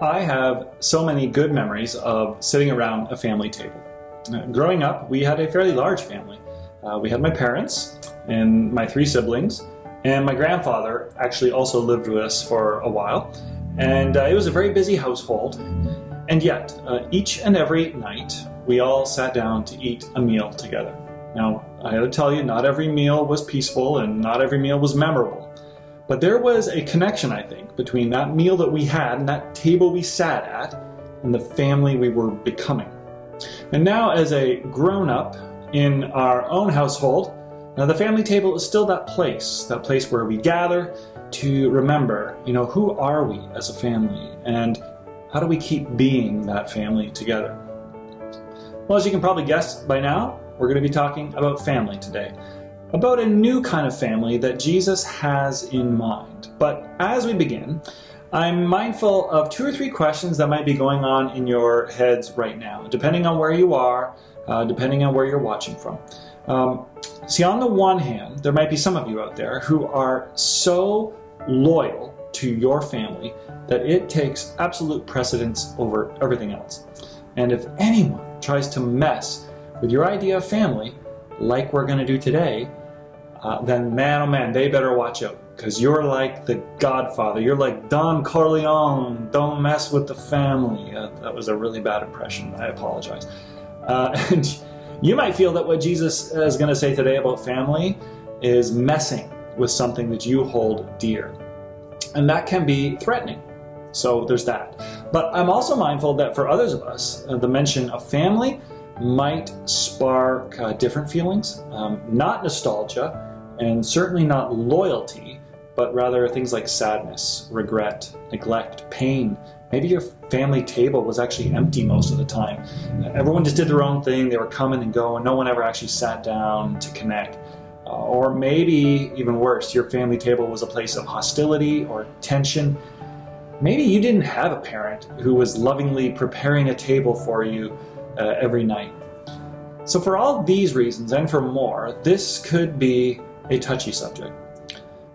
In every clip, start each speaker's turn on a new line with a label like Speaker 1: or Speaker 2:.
Speaker 1: I have so many good memories of sitting around a family table. Growing up, we had a fairly large family. We had my parents and my three siblings, and my grandfather actually also lived with us for a while. And it was a very busy household. And yet, each and every night, we all sat down to eat a meal together. Now, I gotta tell you, not every meal was peaceful and not every meal was memorable. But there was a connection, I think, between that meal that we had and that table we sat at and the family we were becoming. And now, as a grown-up in our own household, the family table is still that place where we gather to remember, who are we as a family and how do we keep being that family together? Well, as you can probably guess by now, we're going to be talking about family today. About a new kind of family that Jesus has in mind. But as we begin, I'm mindful of 2 or 3 questions that might be going on in your heads right now, depending on where you are, depending on where you're watching from. See, on the one hand, there might be some of you out there who are so loyal to your family that it takes absolute precedence over everything else. And if anyone tries to mess with your idea of family, like we're going to do today, then man, oh man, they better watch out. Because you're like the Godfather. You're like Don Corleone. Don't mess with the family. That was a really bad impression. I apologize. And you might feel that what Jesus is going to say today about family is messing with something that you hold dear. And that can be threatening. So there's that. But I'm also mindful that for others of us, the mention of family might spark different feelings. Not nostalgia, and certainly not loyalty, but rather things like sadness, regret, neglect, pain. Maybe your family table was actually empty most of the time. Everyone just did their own thing. They were coming and going. No one ever actually sat down to connect. Or maybe, even worse, your family table was a place of hostility or tension. Maybe you didn't have a parent who was lovingly preparing a table for you every night. So for all these reasons and for more, this could be a touchy subject.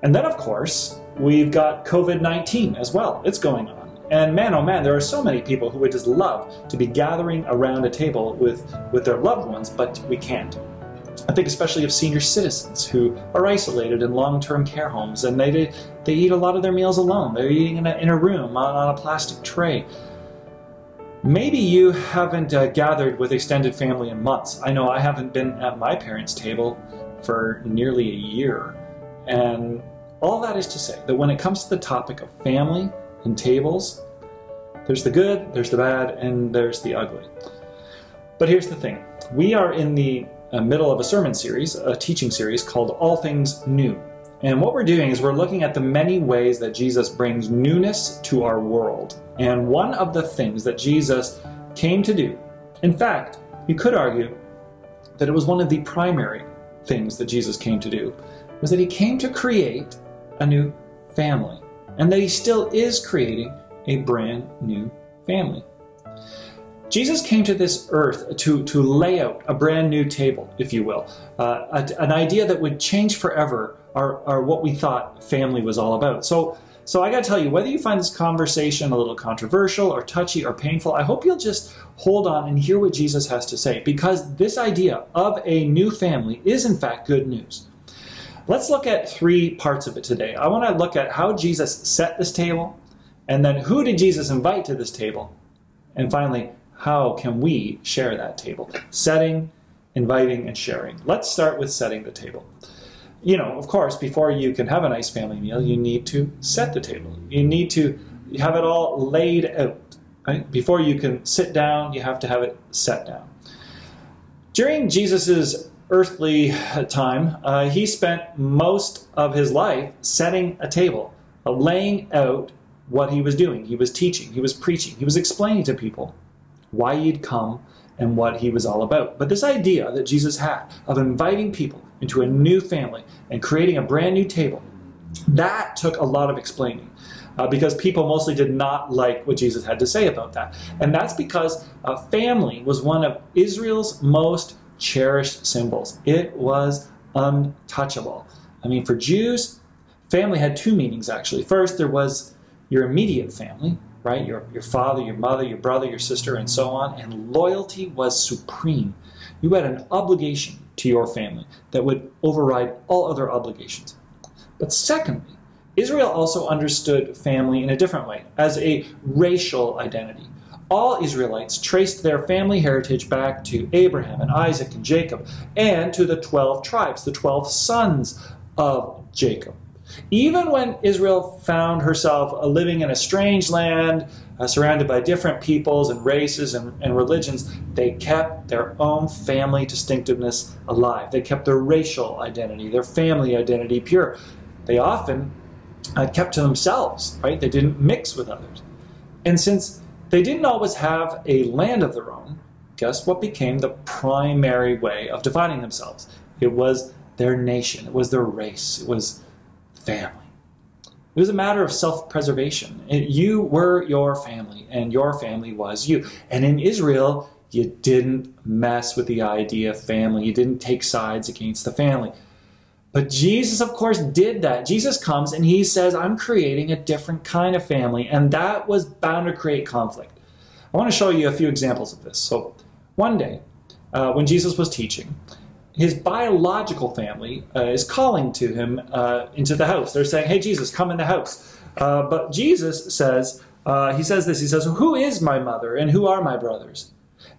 Speaker 1: And then, of course, we've got COVID-19 as well. It's going on. And man, oh man, there are so many people who would just love to be gathering around a table with their loved ones, but we can't. I think especially of senior citizens who are isolated in long-term care homes, and they eat a lot of their meals alone. They're eating in a room on a plastic tray. Maybe you haven't gathered with extended family in months. I know I haven't been at my parents' table for nearly a year. And all that is to say that when it comes to the topic of family and tables, there's the good, there's the bad, and there's the ugly. But here's the thing. We are in the middle of a sermon series, a teaching series called All Things New. And what we're doing is we're looking at the many ways that Jesus brings newness to our world. And one of the things that Jesus came to do, in fact, you could argue that it was one of the primary things that Jesus came to do, was that he came to create a new family. And that he still is creating a brand new family. Jesus came to this earth to lay out a brand new table, if you will. An idea that would change forever our what we thought family was all about. So I gotta tell you, whether you find this conversation a little controversial or touchy or painful, I hope you'll just hold on and hear what Jesus has to say, because this idea of a new family is in fact good news. Let's look at 3 parts of it today. I want to look at how Jesus set this table, and then who did Jesus invite to this table, and finally, how can we share that table? Setting, inviting, and sharing. Let's start with setting the table. Of course, before you can have a nice family meal, you need to set the table. You need to have it all laid out. Right? Before you can sit down, you have to have it set down. During Jesus's earthly time, he spent most of his life setting a table, laying out what he was doing. He was teaching, he was preaching, he was explaining to people why he'd come and what he was all about. But this idea that Jesus had of inviting people into a new family and creating a brand new table, that took a lot of explaining. Because people mostly did not like what Jesus had to say about that. And that's because family was one of Israel's most cherished symbols. It was untouchable. I mean, for Jews, family had 2 meanings actually. First, there was your immediate family, right? Your father, your mother, your brother, your sister, and so on. And loyalty was supreme. You had an obligation to your family that would override all other obligations. But secondly, Israel also understood family in a different way, as a racial identity. All Israelites traced their family heritage back to Abraham and Isaac and Jacob, and to the 12 tribes, the 12 sons of Jacob. Even when Israel found herself living in a strange land, surrounded by different peoples and races and religions, they kept their own family distinctiveness alive. They kept their racial identity, their family identity pure. They often kept to themselves, right? They didn't mix with others. And since they didn't always have a land of their own, guess what became the primary way of defining themselves? It was their nation. It was their race. It was family. It was a matter of self-preservation. You were your family, and your family was you. And in Israel, you didn't mess with the idea of family. You didn't take sides against the family. But Jesus, of course, did that. Jesus comes and he says, I'm creating a different kind of family, and that was bound to create conflict. I want to show you a few examples of this. So one day, when Jesus was teaching, his biological family is calling to him into the house. They're saying, hey, Jesus, come in the house. But Jesus says, he says, who is my mother and who are my brothers?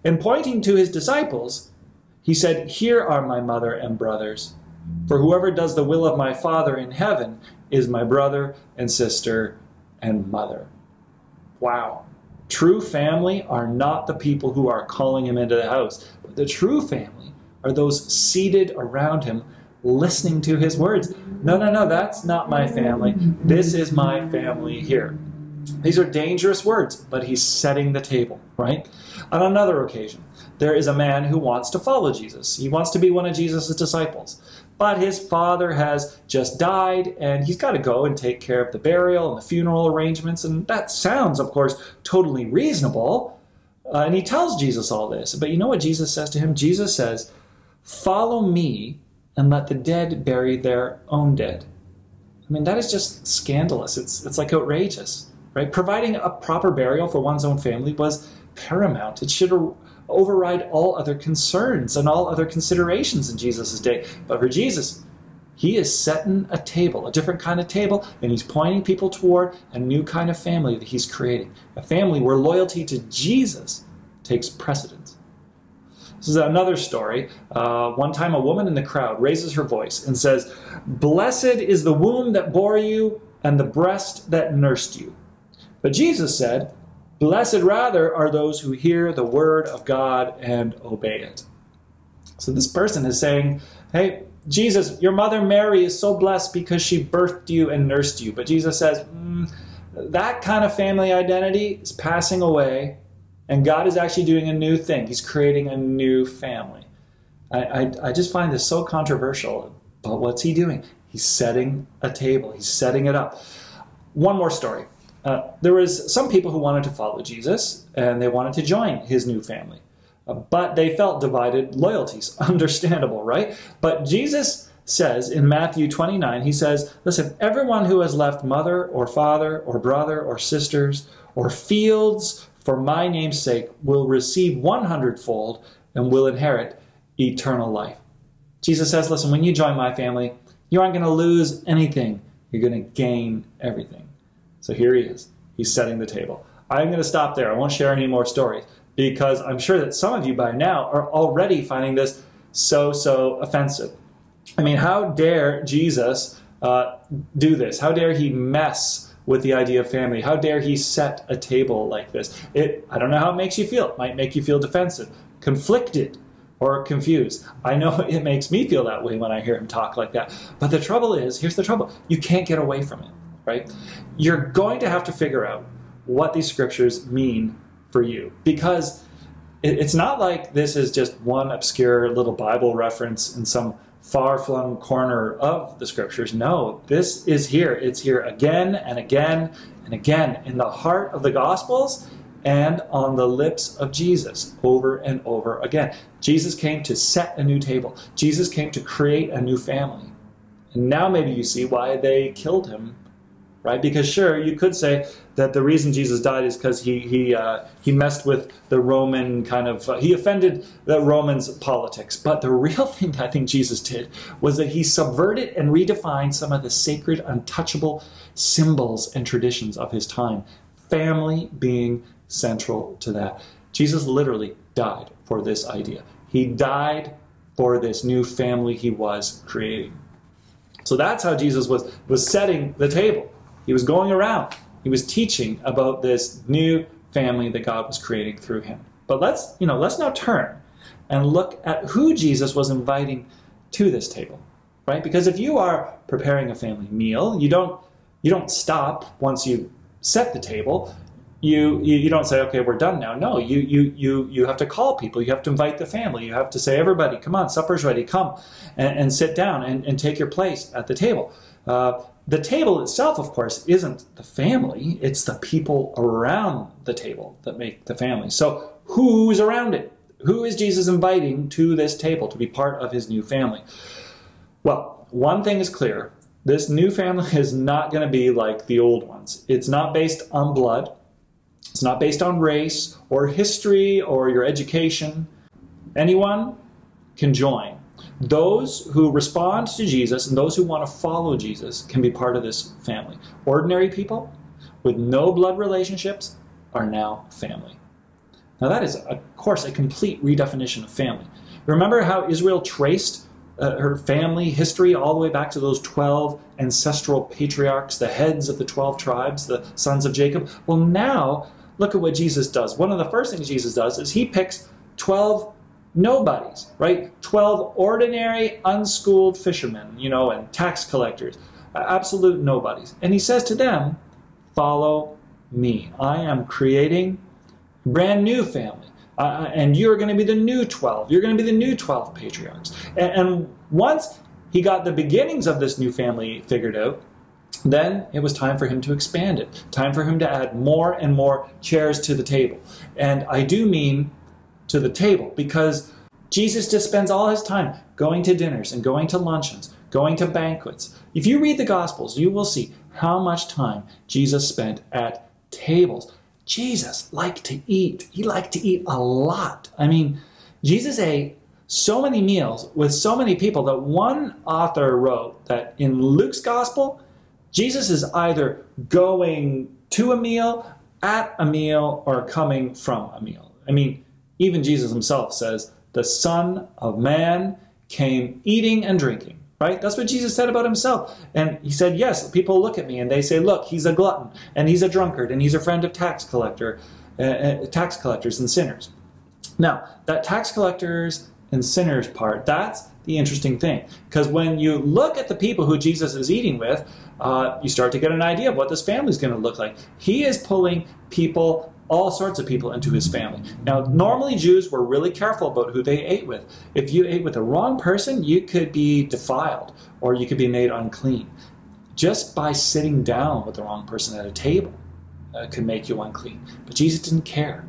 Speaker 1: And pointing to his disciples, he said, here are my mother and brothers. For whoever does the will of my Father in heaven is my brother and sister and mother. Wow. True family are not the people who are calling him into the house, but the true family are those seated around him listening to his words. No, that's not my family. This is my family here. These are dangerous words, but he's setting the table, right? On another occasion, there is a man who wants to follow Jesus. He wants to be one of Jesus' disciples. But his father has just died, and he's got to go and take care of the burial and the funeral arrangements. And that sounds, of course, totally reasonable. And he tells Jesus all this. But you know what Jesus says to him? Jesus says, follow me and let the dead bury their own dead. I mean, that is just scandalous. It's like outrageous, right? Providing a proper burial for one's own family was paramount. It should override all other concerns and all other considerations in Jesus' day. But for Jesus, he is setting a table, a different kind of table, and he's pointing people toward a new kind of family that he's creating. A family where loyalty to Jesus takes precedence. This is another story. One time a woman in the crowd raises her voice and says, blessed is the womb that bore you and the breast that nursed you. But Jesus said, blessed rather are those who hear the word of God and obey it. So this person is saying, hey, Jesus, your mother Mary is so blessed because she birthed you and nursed you. But Jesus says, that kind of family identity is passing away, and God is actually doing a new thing. He's creating a new family. I just find this so controversial. But what's he doing? He's setting a table. He's setting it up. One more story. There was some people who wanted to follow Jesus, and they wanted to join his new family. But they felt divided loyalties. Understandable, right? But Jesus says in Matthew 29, he says, listen, everyone who has left mother or father or brother or sisters or fields for my name's sake will receive 100-fold and will inherit eternal life. Jesus says, listen, when you join my family, you aren't going to lose anything. You're going to gain everything. So here he is. He's setting the table. I'm going to stop there. I won't share any more stories because I'm sure that some of you by now are already finding this so offensive. I mean, how dare Jesus do this? How dare he mess with the idea of family? How dare he set a table like this? I don't know how it makes you feel. It might make you feel defensive, conflicted, or confused. I know it makes me feel that way when I hear him talk like that. But the trouble is, here's the trouble. You can't get away from it. Right? You're going to have to figure out what these scriptures mean for you, because it's not like this is just one obscure little Bible reference in some far-flung corner of the scriptures. No, this is here. It's here again and again and again in the heart of the Gospels and on the lips of Jesus over and over again. Jesus came to set a new table. Jesus came to create a new family. And now maybe you see why they killed him right? Because sure, you could say that the reason Jesus died is because he messed with the Roman he offended the Romans' politics. But the real thing I think Jesus did was that he subverted and redefined some of the sacred, untouchable symbols and traditions of his time. Family being central to that. Jesus literally died for this idea. He died for this new family he was creating. So that's how Jesus was setting the table. He was going around. He was teaching about this new family that God was creating through him. But let's now turn and look at who Jesus was inviting to this table, right? Because if you are preparing a family meal, you don't stop once you set the table. You don't say, okay, we're done now. No, you have to call people. You have to invite the family. You have to say, everybody, come on, supper's ready. Come and sit down and take your place at the table. The table itself, of course, isn't the family. It's the people around the table that make the family. So who's around it? Who is Jesus inviting to this table to be part of his new family? Well, one thing is clear. This new family is not going to be like the old ones. It's not based on blood. It's not based on race or history or your education. Anyone can join. Those who respond to Jesus and those who want to follow Jesus can be part of this family. Ordinary people with no blood relationships are now family. Now that is, of course, a complete redefinition of family. Remember how Israel traced her family history all the way back to those 12 ancestral patriarchs, the heads of the 12 tribes, the sons of Jacob? Well, now look at what Jesus does. One of the first things Jesus does is he picks 12 nobodies, right? 12 ordinary, unschooled fishermen, and tax collectors, absolute nobodies. And he says to them, follow me. I am creating a brand new family. And you're going to be the new 12. You're going to be the new 12 patriarchs. And once he got the beginnings of this new family figured out, then it was time for him to expand it. Time for him to add more and more chairs to the table. And I do mean to the table, because Jesus just spends all his time going to dinners and going to luncheons, going to banquets. If you read the Gospels, you will see how much time Jesus spent at tables. Jesus liked to eat. He liked to eat a lot. I mean, Jesus ate so many meals with so many people that one author wrote that in Luke's Gospel, Jesus is either going to a meal, at a meal, or coming from a meal. I mean, even Jesus himself says, the Son of Man came eating and drinking, right? That's what Jesus said about himself. And he said, yes, people look at me and they say, look, he's a glutton, and he's a drunkard, and he's a friend of tax collectors and sinners. Now, that tax collectors and sinners part, that's the interesting thing. Because when you look at the people who Jesus is eating with, you start to get an idea of what this family is going to look like. He is pulling people, all sorts of people, into his family. Now, normally Jews were really careful about who they ate with. If you ate with the wrong person, you could be defiled or you could be made unclean. Just by sitting down with the wrong person at a table could make you unclean. But Jesus didn't care.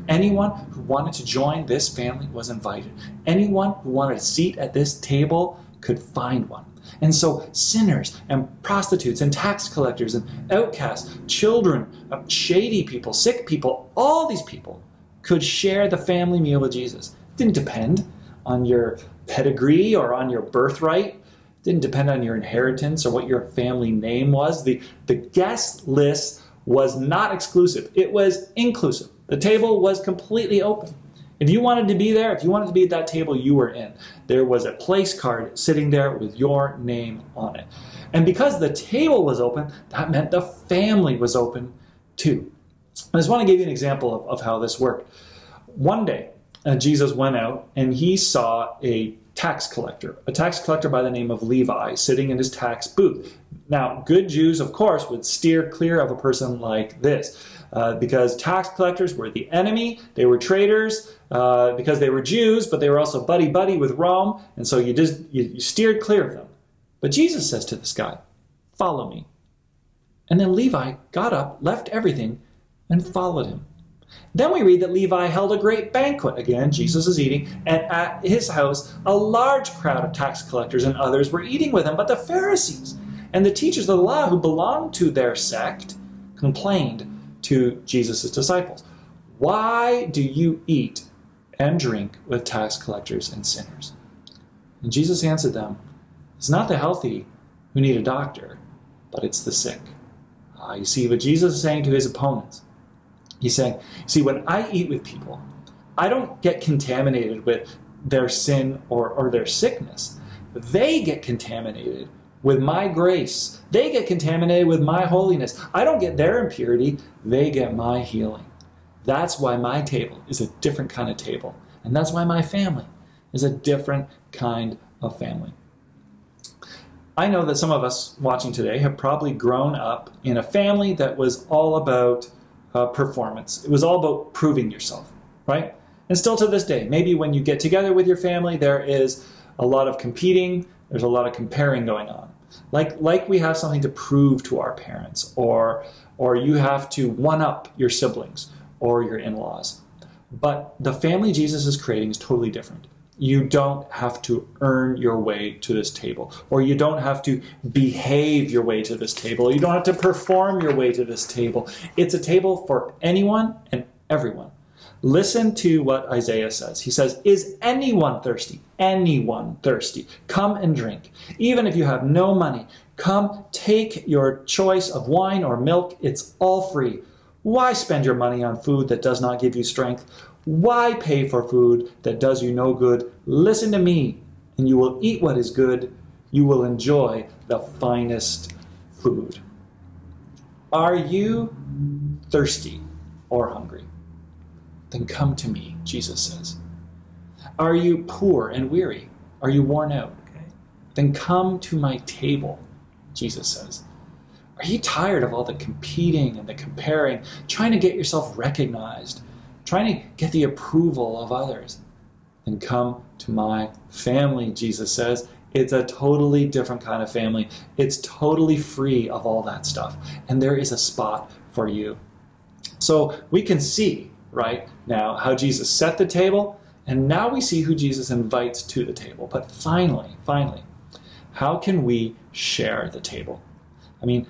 Speaker 1: Anyone who wanted to join this family was invited. Anyone who wanted a seat at this table could find one. And so sinners and prostitutes and tax collectors and outcasts, children, shady people, sick people, all these people could share the family meal with Jesus. It didn't depend on your pedigree or on your birthright. It didn't depend on your inheritance or what your family name was. The guest list was not exclusive. It was inclusive. The table was completely open. If you wanted to be there, if you wanted to be at that table, you were in. There was a place card sitting there with your name on it. And because the table was open, that meant the family was open too. I just want to give you an example of how this worked. One day, Jesus went out and he saw a tax collector by the name of Levi, sitting in his tax booth. Now, good Jews, of course, would steer clear of a person like this. Because tax collectors were the enemy, they were traitors, because they were Jews, but they were also buddy-buddy with Rome, and so you steered clear of them. But Jesus says to this guy, follow me. And then Levi got up, left everything, and followed him. Then we read that Levi held a great banquet. Again, Jesus is eating, and at his house, a large crowd of tax collectors and others were eating with him, but the Pharisees And the teachers of the law who belonged to their sect complained to Jesus' disciples, "Why do you eat and drink with tax collectors and sinners?" And Jesus answered them, "It's not the healthy who need a doctor, but it's the sick." You see what Jesus is saying to his opponents. He's saying, see, when I eat with people, I don't get contaminated with their sin or their sickness. They get contaminated with my grace. They get contaminated with my holiness. I don't get their impurity. They get my healing. That's why my table is a different kind of table. And that's why my family is a different kind of family. I know that some of us watching today have probably grown up in a family that was all about performance. It was all about proving yourself, right? And still to this day, maybe when you get together with your family, there is a lot of competing, there's a lot of comparing going on. Like we have something to prove to our parents, or you have to one-up your siblings or your in-laws. But the family Jesus is creating is totally different. You don't have to earn your way to this table, or you don't have to behave your way to this table. You don't have to perform your way to this table. It's a table for anyone and everyone. Listen to what Isaiah says. He says, "Is anyone thirsty? Anyone thirsty? Come and drink. Even if you have no money, come take your choice of wine or milk. It's all free. Why spend your money on food that does not give you strength? Why pay for food that does you no good? Listen to me, and you will eat what is good. You will enjoy the finest food." Are you thirsty or hungry? Then come to me, Jesus says. Are you poor and weary? Are you worn out? Then come to my table, Jesus says. Are you tired of all the competing and the comparing, trying to get yourself recognized, trying to get the approval of others? Then come to my family, Jesus says. It's a totally different kind of family. It's totally free of all that stuff. And there is a spot for you. So we can see right now how Jesus set the table, and now we see who Jesus invites to the table. But finally, how can we share the table? I mean,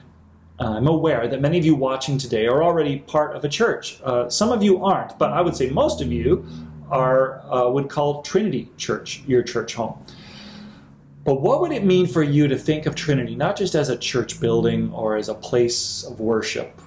Speaker 1: I'm aware that many of you watching today are already part of a church. Some of you aren't, but I would say most of you would call Trinity Church your church home. But what would it mean for you to think of Trinity not just as a church building or as a place of worship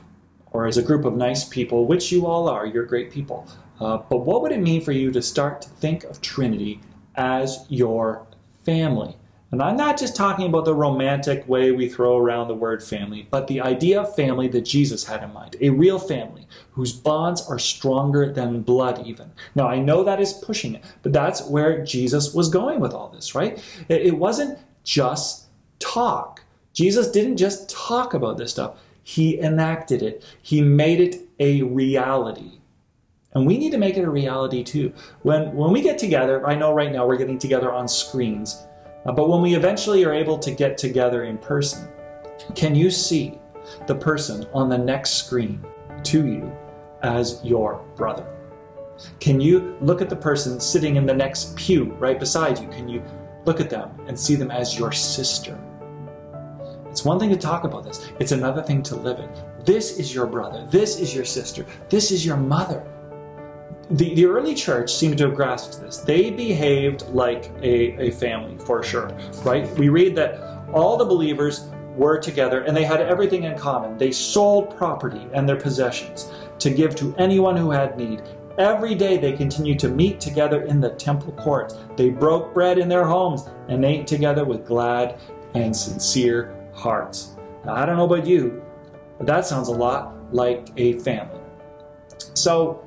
Speaker 1: or as a group of nice people, which you all are, you're great people. But what would it mean for you to start to think of Trinity as your family? And I'm not just talking about the romantic way we throw around the word family, but the idea of family that Jesus had in mind. A real family whose bonds are stronger than blood even. Now, I know that is pushing it, but that's where Jesus was going with all this, right? It wasn't just talk. Jesus didn't just talk about this stuff. He enacted it. He made it a reality. And we need to make it a reality too. When we get together, I know right now we're getting together on screens, but when we eventually are able to get together in person, can you see the person on the next screen to you as your brother? Can you look at the person sitting in the next pew right beside you? Can you look at them and see them as your sister? It's one thing to talk about this. It's another thing to live it. This is your brother. This is your sister. This is your mother. The early church seemed to have grasped this. They behaved like a family, for sure, right? We read that all the believers were together and they had everything in common. They sold property and their possessions to give to anyone who had need. Every day they continued to meet together in the temple courts. They broke bread in their homes and ate together with glad and sincere hearts. Now, I don't know about you, but that sounds a lot like a family. So,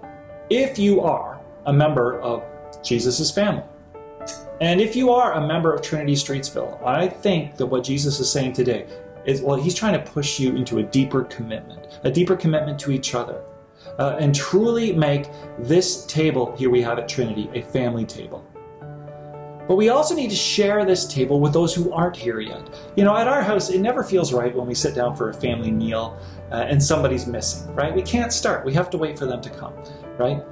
Speaker 1: if you are a member of Jesus' family, and if you are a member of Trinity Streetsville, I think that what Jesus is saying today is, well, he's trying to push you into a deeper commitment to each other, and truly make this table here we have at Trinity a family table. But we also need to share this table with those who aren't here yet. You know, at our house, it never feels right when we sit down for a family meal and somebody's missing, right? We can't start. We have to wait for them to come, right?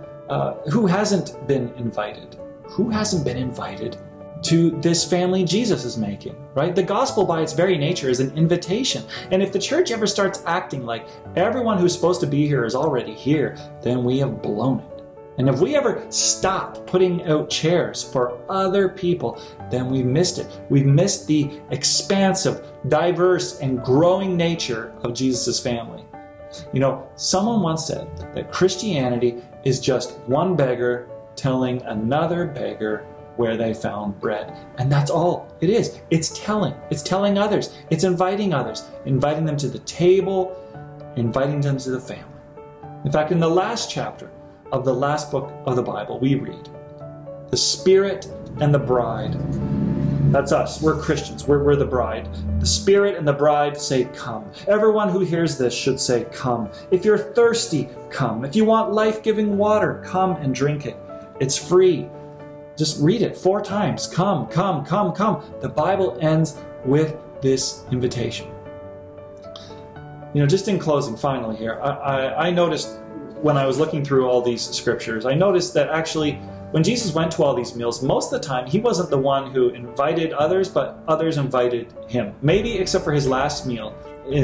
Speaker 1: Who hasn't been invited? Who hasn't been invited to this family Jesus is making, right? The gospel by its very nature is an invitation. And if the church ever starts acting like everyone who's supposed to be here is already here, then we have blown it. And if we ever stop putting out chairs for other people, then we've missed it. We've missed the expansive, diverse, and growing nature of Jesus' family. You know, someone once said that Christianity is just one beggar telling another beggar where they found bread. And that's all it is. It's telling. It's telling others. It's inviting others. Inviting them to the table, inviting them to the family. In fact, in the last chapter of the last book of the Bible, we read, the Spirit and the bride. That's us. We're Christians. We're the bride. The Spirit and the bride say, come. Everyone who hears this should say, come. If you're thirsty, come. If you want life-giving water, come and drink it. It's free. Just read it 4 times. Come, come, come, come. The Bible ends with this invitation. You know, just in closing, finally here, I noticed when I was looking through all these scriptures, I noticed that actually when Jesus went to all these meals, most of the time he wasn't the one who invited others, but others invited him. Maybe except for his last meal,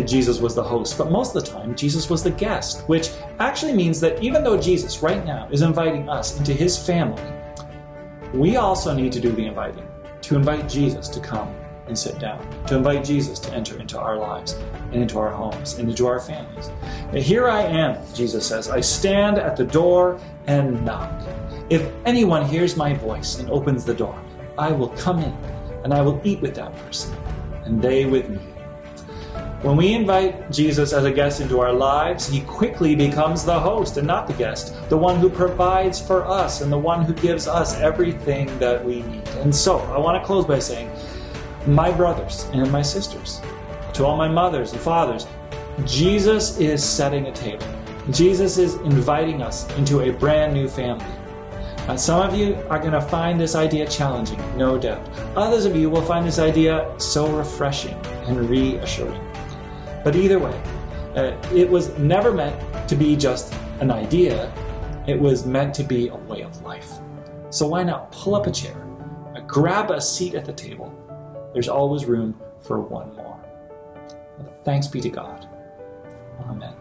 Speaker 1: Jesus was the host, but most of the time Jesus was the guest, which actually means that even though Jesus right now is inviting us into his family, we also need to do the inviting, to invite Jesus to come and sit down, to invite Jesus to enter into our lives and into our homes and into our families. And here I am, Jesus says, I stand at the door and knock. If anyone hears my voice and opens the door, I will come in and I will eat with that person and they with me. When we invite Jesus as a guest into our lives, he quickly becomes the host and not the guest, the one who provides for us and the one who gives us everything that we need. And so, I want to close by saying, my brothers and my sisters, to all my mothers and fathers, Jesus is setting a table. Jesus is inviting us into a brand new family. Some of you are going to find this idea challenging, no doubt. Others of you will find this idea so refreshing and reassuring. But either way, it was never meant to be just an idea. It was meant to be a way of life. So why not pull up a chair, grab a seat at the table. There's always room for one more. Thanks be to God. Amen.